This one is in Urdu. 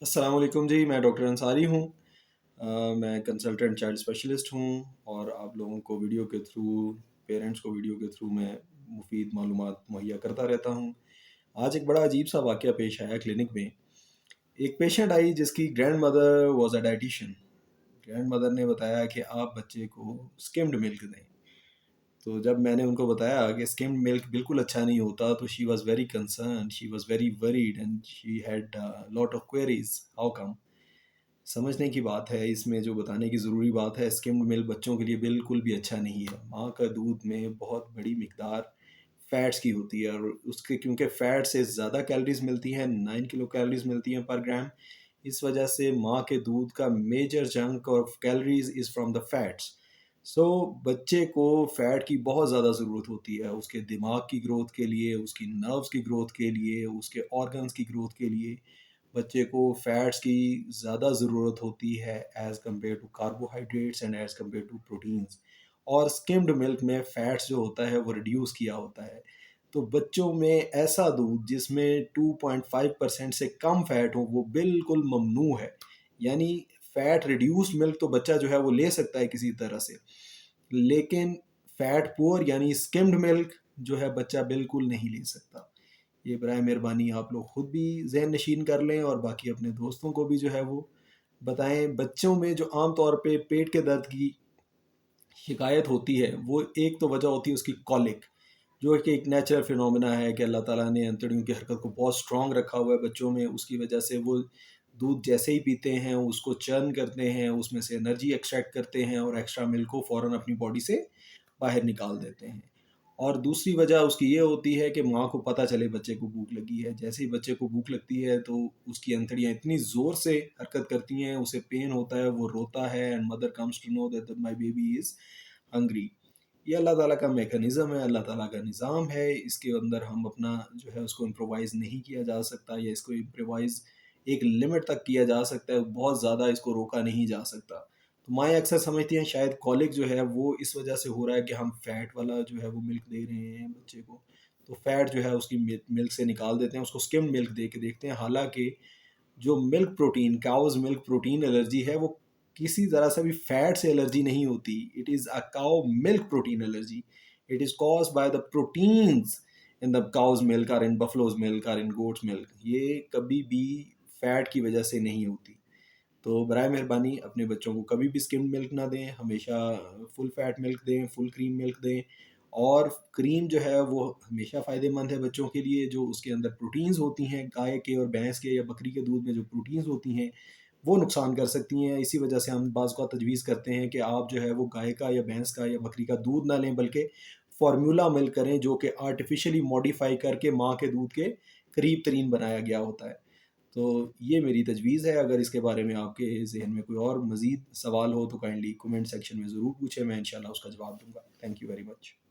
السلام علیکم جی، میں ڈاکٹر انصاری ہوں۔ میں کنسلٹنٹ چائلڈ اسپیشلسٹ ہوں اور آپ لوگوں کو ویڈیو کے تھرو، پیرنٹس کو ویڈیو کے تھرو میں مفید معلومات مہیا کرتا رہتا ہوں۔ آج ایک بڑا عجیب سا واقعہ پیش آیا کلینک میں۔ ایک پیشنٹ آئی جس کی grand mother was a dietitian. Grand mother نے بتایا کہ آپ بچے کو اسکمڈ ملک دیں۔ تو جب میں نے ان کو بتایا کہ اسکمڈ ملک بالکل اچھا نہیں ہوتا تو she was very concern, she was very worried and she had lot of queries how come. سمجھنے کی بات ہے، اس میں جو بتانے کی ضروری بات ہے، اسکمڈ ملک بچوں کے لیے بالکل بھی اچھا نہیں ہے۔ ماں کا دودھ میں بہت بڑی مقدار فیٹس کی ہوتی ہے اور اس کے کیونکہ فیٹ سے زیادہ کیلریز ملتی ہیں، 9 کلو کیلریز ملتی ہیں پر گرام، اس وجہ سے ماں کے دودھ کا major chunk of calories is from the fats. So بچے کو فیٹ کی بہت زیادہ ضرورت ہوتی ہے، اس کے دماغ کی گروتھ کے لیے، اس کی نروز کی گروتھ کے لیے، اس کے آرگنز کی گروتھ کے لیے بچے کو فیٹس کی زیادہ ضرورت ہوتی ہے as compared to carbohydrates and as compared to proteins. اور اسکمڈ ملک میں فیٹس جو ہوتا ہے وہ ریڈیوس کیا ہوتا ہے۔ تو بچوں میں ایسا دودھ جس میں 2.5% سے کم فیٹ ہو وہ بالکل ممنوع ہے۔ یعنی فیٹ ریڈیوسڈ ملک تو بچہ جو ہے وہ لے سکتا ہے کسی طرح سے، لیکن فیٹ پور یعنی اسکمڈ ملک جو ہے بچہ بالکل نہیں لے سکتا۔ یہ برائے مہربانی آپ لوگ خود بھی ذہن نشین کر لیں اور باقی اپنے دوستوں کو بھی جو ہے وہ بتائیں۔ بچوں میں جو عام طور پہ پیٹ کے درد کی شکایت ہوتی ہے وہ ایک تو وجہ ہوتی ہے اس کی کولک، جو کہ ایک نیچرل فینومینا ہے کہ اللہ تعالیٰ نے انتڑیوں کی حرکت کو بہت اسٹرانگ رکھا ہوا ہے بچوں میں، اس کی وجہ سے وہ دودھ جیسے ہی پیتے ہیں اس کو چرن کرتے ہیں، اس میں سے انرجی ایکسٹریکٹ کرتے ہیں اور ایکسٹرا ملک کو فوراً اپنی باڈی سے باہر نکال دیتے ہیں۔ اور دوسری وجہ اس کی یہ ہوتی ہے کہ ماں کو پتہ چلے بچے کو بھوک لگی ہے، جیسے ہی بچے کو بھوک لگتی ہے تو اس کی انتڑیاں اتنی زور سے حرکت کرتی ہیں، اسے پین ہوتا ہے، وہ روتا ہے، and mother comes to know that my baby is hungry. یہ اللہ تعالیٰ کا میکانزم ہے، اللہ تعالیٰ کا نظام ہے، اس کے اندر ہم اپنا جو ہے اس کو امپرووائز نہیں کیا جا سکتا، یا اس کو امپرووائز ایک لمٹ تک کیا جا سکتا ہے، بہت زیادہ اس کو روکا نہیں جا سکتا۔ تو مائیں اکثر سمجھتی ہیں شاید کولک جو ہے وہ اس وجہ سے ہو رہا ہے کہ ہم فیٹ والا جو ہے وہ ملک دے رہے ہیں بچے کو، تو فیٹ جو ہے اس کی ملک سے نکال دیتے ہیں، اس کو اسکم ملک دے کے دیکھتے ہیں۔ حالانکہ جو ملک پروٹین، کاؤز ملک پروٹین الرجی ہے وہ کسی طرح سے بھی فیٹ سے الرجی نہیں ہوتی۔ It is a cow milk protein allergy, it is caused by the proteins in the cow's milk اور ان بفلوز ملک اور ان گوٹس ملک۔ یہ کبھی بھی فیٹ کی وجہ سے نہیں ہوتی۔ تو برائے مہربانی اپنے بچوں کو کبھی بھی اسکمڈ ملک نہ دیں، ہمیشہ فل فیٹ ملک دیں، فل کریم ملک دیں۔ اور کریم جو ہے وہ ہمیشہ فائدہ مند ہے بچوں کے لیے، جو اس کے اندر پروٹینز ہوتی ہیں، گائے کے اور بھینس کے یا بکری کے دودھ میں جو پروٹینز ہوتی ہیں وہ نقصان کر سکتی ہیں۔ اسی وجہ سے ہم بعض کا تجویز کرتے ہیں کہ آپ جو ہے وہ گائے کا یا بھینس کا یا بکری کا دودھ نہ لیں، بلکہ فارمولا ملک کریں، جو کہ آرٹیفیشلی ماڈیفائی کر کے ماں کے دودھ کے قریب ترین بنایا گیا ہوتا ہے۔ تو یہ میری تجویز ہے۔ اگر اس کے بارے میں آپ کے ذہن میں کوئی اور مزید سوال ہو تو کائنڈلی کومنٹ سیکشن میں ضرور پوچھیں، میں انشاءاللہ اس کا جواب دوں گا۔ Thank you very much.